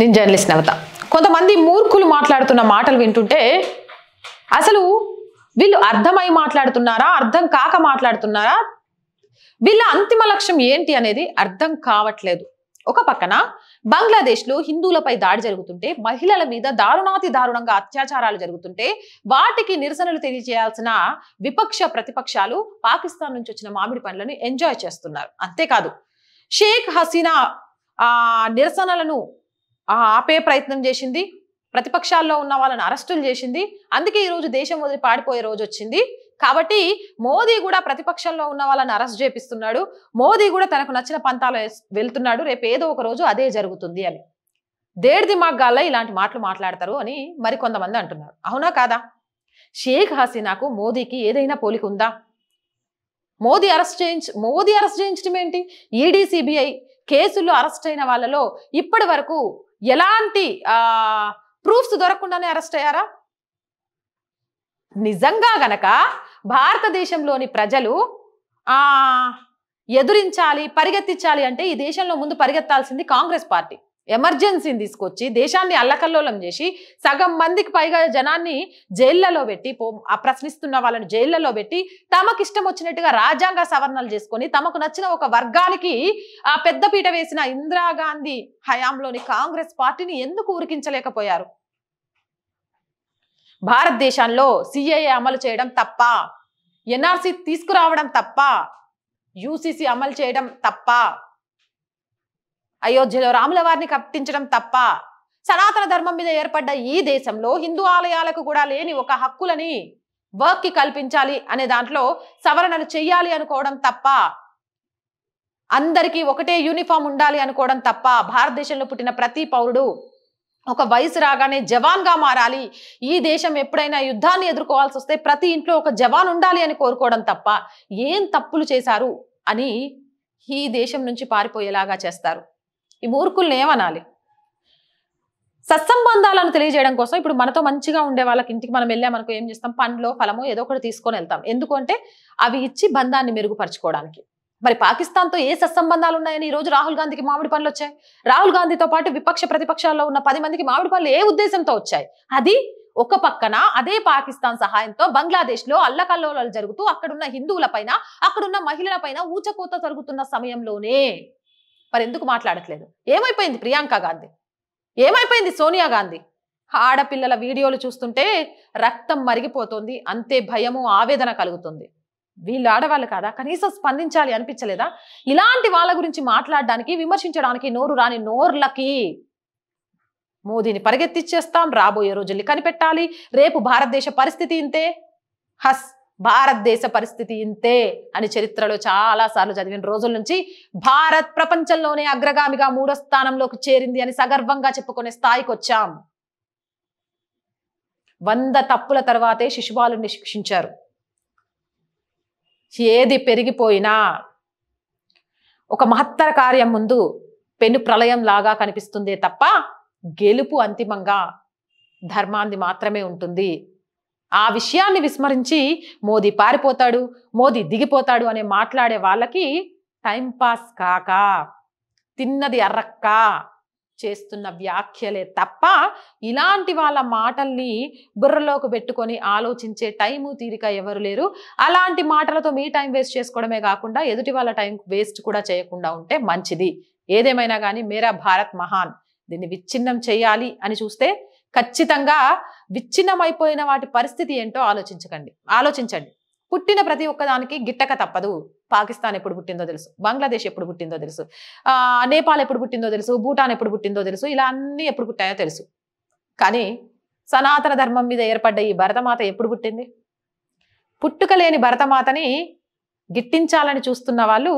నేను జర్నలిస్ట్ నవత. కొంతమంది మూర్ఖులు మాట్లాడుతున్న మాటలు వింటుంటే అసలు వీళ్ళు అర్థమై మాట్లాడుతున్నారా, అర్థం కాక మాట్లాడుతున్నారా, వీళ్ళ అంతిమ లక్ష్యం ఏంటి అనేది అర్థం కావట్లేదు. ఒక పక్కన బంగ్లాదేశ్లో హిందువులపై దాడి జరుగుతుంటే, మహిళల మీద దారుణాతి దారుణంగా అత్యాచారాలు జరుగుతుంటే వాటికి నిరసనలు తెలియజేయాల్సిన విపక్ష ప్రతిపక్షాలు పాకిస్తాన్ నుంచి వచ్చిన మామిడి పండ్లను ఎంజాయ్ చేస్తున్నారు. అంతేకాదు షేక్ హసీనా నిరసనలను ఆపే ప్రయత్నం చేసింది, ప్రతిపక్షాల్లో ఉన్న వాళ్ళని అరెస్టులు చేసింది. అందుకే ఈరోజు దేశం వదిలి పాడిపోయే రోజు వచ్చింది. కాబట్టి మోదీ కూడా ప్రతిపక్షంలో ఉన్న వాళ్ళని అరెస్ట్ చేపిస్తున్నాడు, మోదీ కూడా తనకు నచ్చిన పంతాలు వెళ్తున్నాడు, రేపు ఏదో ఒక రోజు అదే జరుగుతుంది అని దేడిది మాగ్గాల్లో ఇలాంటి మాటలు మాట్లాడతారు అని మరికొంతమంది అంటున్నారు. అవునా కాదా? షేక్ హసీనాకు మోదీకి ఏదైనా పోలిక ఉందా? మోదీ అరెస్ట్ చేయించడం ఏంటి? ఈడీ సిబిఐ కేసుల్లో అరెస్ట్ అయిన వాళ్ళలో ఇప్పటి వరకు ఎలాంటి ప్రూఫ్స్ దొరకకుండానే అరెస్ట్ అయ్యారా? నిజంగా గనక భారతదేశంలోని ప్రజలు ఎదురించాలి, పరిగెత్తించాలి అంటే ఈ దేశంలో ముందు పరిగెత్తాల్సింది కాంగ్రెస్ పార్టీ. ఎమర్జెన్సీని తీసుకొచ్చి దేశాన్ని అల్లకల్లోలం చేసి సగం మందికి పైగా జనాన్ని జైళ్లలో పెట్టి, ప్రశ్నిస్తున్న వాళ్ళని జైళ్లలో పెట్టి, తమకిష్టం వచ్చినట్టుగా రాజ్యాంగ సవరణలు చేసుకొని తమకు నచ్చిన ఒక వర్గానికి పెద్దపీట వేసిన ఇందిరాగాంధీ హయాంలోని కాంగ్రెస్ పార్టీని ఎందుకు ఉరికించలేకపోయారు? భారతదేశంలో సిఏఏ అమలు చేయడం తప్ప, ఎన్ఆర్సీ తీసుకురావడం తప్ప, యూసీసీ అమలు చేయడం తప్ప, అయోధ్యలో రాముల వారిని కట్టించడం తప్ప, సనాతన ధర్మం మీద ఏర్పడ్డ ఈ దేశంలో హిందూ ఆలయాలకు కూడా లేని ఒక హక్కులని వర్క్కి కల్పించాలి అనే దాంట్లో సవరణలు చెయ్యాలి అనుకోవడం తప్ప, అందరికీ ఒకటే యూనిఫామ్ ఉండాలి అనుకోవడం తప్ప, భారతదేశంలో పుట్టిన ప్రతి పౌరుడు ఒక వయసు రాగానే జవాన్గా మారాలి, ఈ దేశం ఎప్పుడైనా యుద్ధాన్ని ఎదుర్కోవాల్సి వస్తే ప్రతి ఇంట్లో ఒక జవాన్ ఉండాలి అని కోరుకోవడం తప్ప ఏం తప్పులు చేశారు అని ఈ దేశం నుంచి పారిపోయేలాగా చేస్తారు. ఈ మూర్ఖుల్ని ఏమనాలి? సత్సంబంధాలను తెలియజేయడం కోసం ఇప్పుడు మనతో మంచిగా ఉండే వాళ్ళకి ఇంటికి మనం వెళ్ళామనుకో ఏం చేస్తాం? పండ్లో ఫలమో ఏదో ఒకటి తీసుకొని వెళ్తాం. ఎందుకంటే అవి ఇచ్చి బంధాన్ని మెరుగుపరచుకోవడానికి. మరి పాకిస్తాన్తో ఏ సత్సంబంధాలు ఉన్నాయని ఈరోజు రాహుల్ గాంధీకి మామిడి పండ్లు వచ్చాయి? రాహుల్ గాంధీతో పాటు విపక్ష ప్రతిపక్షాల్లో ఉన్న 10 మందికి మామిడి పండ్లు ఏ ఉద్దేశంతో వచ్చాయి? అది ఒక పక్కన అదే పాకిస్తాన్ సహాయంతో బంగ్లాదేశ్లో అల్లకల్లోలాలు జరుగుతూ అక్కడున్న హిందువుల పైన, అక్కడున్న మహిళల పైన ఊచకోత జరుగుతున్న సమయంలోనే మరి ఎందుకు మాట్లాడట్లేదు? ఏమైపోయింది ప్రియాంక గాంధీ? ఏమైపోయింది సోనియా గాంధీ? ఆడపిల్లల వీడియోలు చూస్తుంటే రక్తం మరిగిపోతుంది, అంతే భయము ఆవేదన కలుగుతుంది. వీళ్ళు ఆడవాళ్ళు కాదా? కనీసం స్పందించాలి అనిపించలేదా? ఇలాంటి వాళ్ళ గురించి మాట్లాడడానికి, విమర్శించడానికి నోరు రాని నోర్లకి మోదీని పరిగెత్తిచ్చేస్తాం, రాబోయే రోజుల్ని కనిపెట్టాలి, రేపు భారతదేశ పరిస్థితి ఇంతే, భారతదేశ పరిస్థితి ఇంతే అని చరిత్రలో చాలా సార్లు చదివిన రోజుల నుంచి భారత్ ప్రపంచంలోనే అగ్రగామిగా 3వ స్థానంలోకి చేరింది అని సగర్వంగా చెప్పుకునే స్థాయికి వచ్చాం. 100 తప్పుల తర్వాతే శిశుపాలుని శిక్షించారు. ఏది పెరిగిపోయినా ఒక మహత్తర కార్యం ముందు పెను ప్రళయం లాగా కనిపిస్తుందే తప్ప గెలుపు అంతిమంగా ధర్మాన్ని మాత్రమే ఉంటుంది. ఆ విషయాన్ని విస్మరించి మోదీ పారిపోతాడు, మోదీ దిగిపోతాడు అనే మాట్లాడే వాళ్ళకి టైంపాస్ కాక, తిన్నది అర్రక్క చేస్తున్న వ్యాఖ్యలే తప్ప ఇలాంటి వాళ్ళ మాటల్ని బుర్రలోకి పెట్టుకొని ఆలోచించే టైము తీరిక ఎవరు లేరు. అలాంటి మాటలతో మీ టైం వేస్ట్ చేసుకోవడమే కాకుండా ఎదుటి వాళ్ళ టైం వేస్ట్ కూడా చేయకుండా ఉంటే మంచిది. ఏదేమైనా కానీ మేరా భారత్ మహాన్, దీన్ని విచ్ఛిన్నం చేయాలి అని చూస్తే ఖచ్చితంగా విచ్ఛిన్నమైపోయిన వాటి పరిస్థితి ఏంటో ఆలోచించండి. పుట్టిన ప్రతి ఒక్కదానికి గిట్టక తప్పదు. పాకిస్తాన్ ఎప్పుడు పుట్టిందో తెలుసు, బంగ్లాదేశ్ ఎప్పుడు పుట్టిందో తెలుసు, నేపాల్ ఎప్పుడు పుట్టిందో తెలుసు, భూటాన్ ఎప్పుడు పుట్టిందో తెలుసు, ఇలా అన్నీ ఎప్పుడు పుట్టాయో తెలుసు. కానీ సనాతన ధర్మం మీద ఏర్పడ్డ ఈ భరతమాత ఎప్పుడు పుట్టింది? పుట్టుక లేని భరతమాతని గిట్టించాలని చూస్తున్న వాళ్ళు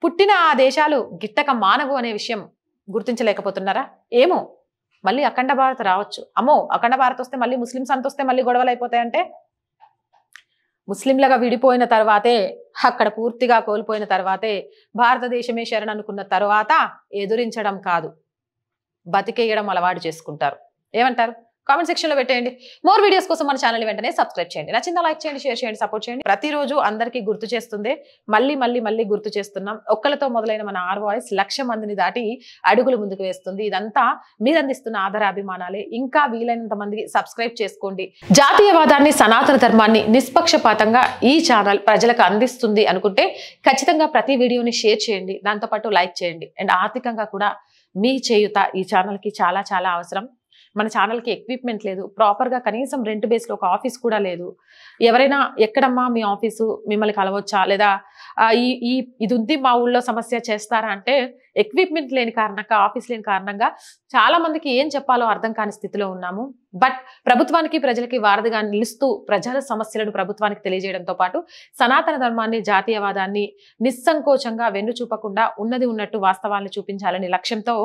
పుట్టిన ఆ దేశాలు గిట్టక మానవు అనే విషయం గుర్తించలేకపోతున్నారా? ఏమో మళ్ళీ అఖండ భారత్ రావచ్చు. అమ్మో అఖండ భారత్ వస్తే మళ్ళీ ముస్లిమ్స్ అంత వస్తే మళ్ళీ గొడవలు అయిపోతాయంటే, ముస్లింలుగా విడిపోయిన తర్వాతే, అక్కడ పూర్తిగా కోల్పోయిన తర్వాతే భారతదేశమే శరణ్ అనుకున్న తర్వాత ఎదురించడం కాదు, బతికేయడం అలవాటు చేసుకుంటారు. ఏమంటారు? కామెంట్ సెక్షన్ లో పెట్టేయండి. మోర్ వీడియోస్ కోసం మన ఛానల్ వెంటనే సబ్స్క్రైబ్ చేయండి. నచ్చిందా లైక్ చేయండి, షేర్ చేయండి, సపోర్ట్ చేయండి. ప్రతిరోజు అందరికీ గుర్తు చేస్తుంది, మళ్ళీ గుర్తు చేస్తున్నాం. ఒక్కలతో మొదలైన మన ఆర్ వాయిస్ 1,00,000 మందిని దాటి అడుగులు ముందుకు వేస్తుంది. ఇదంతా మీరు అందిస్తున్న ఆదర అభిమానాలే. ఇంకా వీలైనంత మందికి సబ్స్క్రైబ్ చేసుకోండి. జాతీయవాదాన్ని, సనాతన ధర్మాన్ని నిష్పక్షపాతంగా ఈ ఛానల్ ప్రజలకు అందిస్తుంది అనుకుంటే ఖచ్చితంగా ప్రతి వీడియోని షేర్ చేయండి, దాంతోపాటు లైక్ చేయండి. అండ్ ఆర్థికంగా కూడా మీ చేయుత ఈ ఛానల్కి చాలా చాలా అవసరం. మన ఛానల్కి ఎక్విప్మెంట్ లేదు, ప్రాపర్గా కనీసం రెంట్ బేస్లో ఒక ఆఫీస్ కూడా లేదు. ఎవరైనా ఎక్కడమ్మా మీ ఆఫీసు, మిమ్మల్ని కలవచ్చా, లేదా ఇది ఉంది మా ఊళ్ళో సమస్య చేస్తారా అంటే ఎక్విప్మెంట్ లేని కారణంగా, ఆఫీస్ లేని కారణంగా చాలా మందికి ఏం చెప్పాలో అర్థం కాని స్థితిలో ఉన్నాము. బట్ ప్రభుత్వానికి, ప్రజలకి వారధిగా నిలుస్తూ ప్రజల సమస్యలను ప్రభుత్వానికి తెలియజేయడంతో పాటు సనాతన ధర్మాన్ని, జాతీయవాదాన్ని నిస్సంకోచంగా వెన్ను చూపకుండా ఉన్నది ఉన్నట్టు వాస్తవాలను చూపించాలని లక్ష్యంతో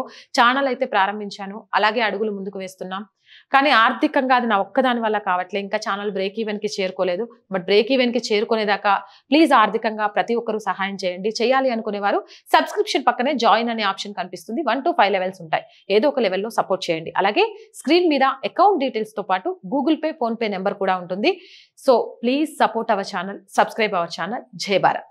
ఛానల్ అయితే ప్రారంభించాను. అలాగే అడుగులు ముందుకు వేస్తున్నాం. కానీ ఆర్థికంగా అది నా ఒక్కదాని వల్ల కావట్లేదు. ఇంకా ఛానల్ బ్రేక్ ఈవెన్ కి చేరుకోలేదు. బట్ బ్రేక్ ఈవెన్ కి చేరుకునేదాకా ప్లీజ్ ఆర్థికంగా ప్రతి ఒక్కరూ సహాయం చేయండి. చేయాలి అనుకునేవారు సబ్స్క్రిప్షన్ పక్కనే జాయిన్ అనే ఆప్షన్ కనిపిస్తుంది. 1 to 5 లెవెల్స్ ఉంటాయి. ఏదో ఒక లెవెల్లో సపోర్ట్ చేయండి. అలాగే స్క్రీన్ మీద అకౌంట్ డీటెయిల్స్ తో పాటు Google pay, phone pay number కూడా ఉంటుంది. So please support our channel, subscribe our channel. జై భారత్.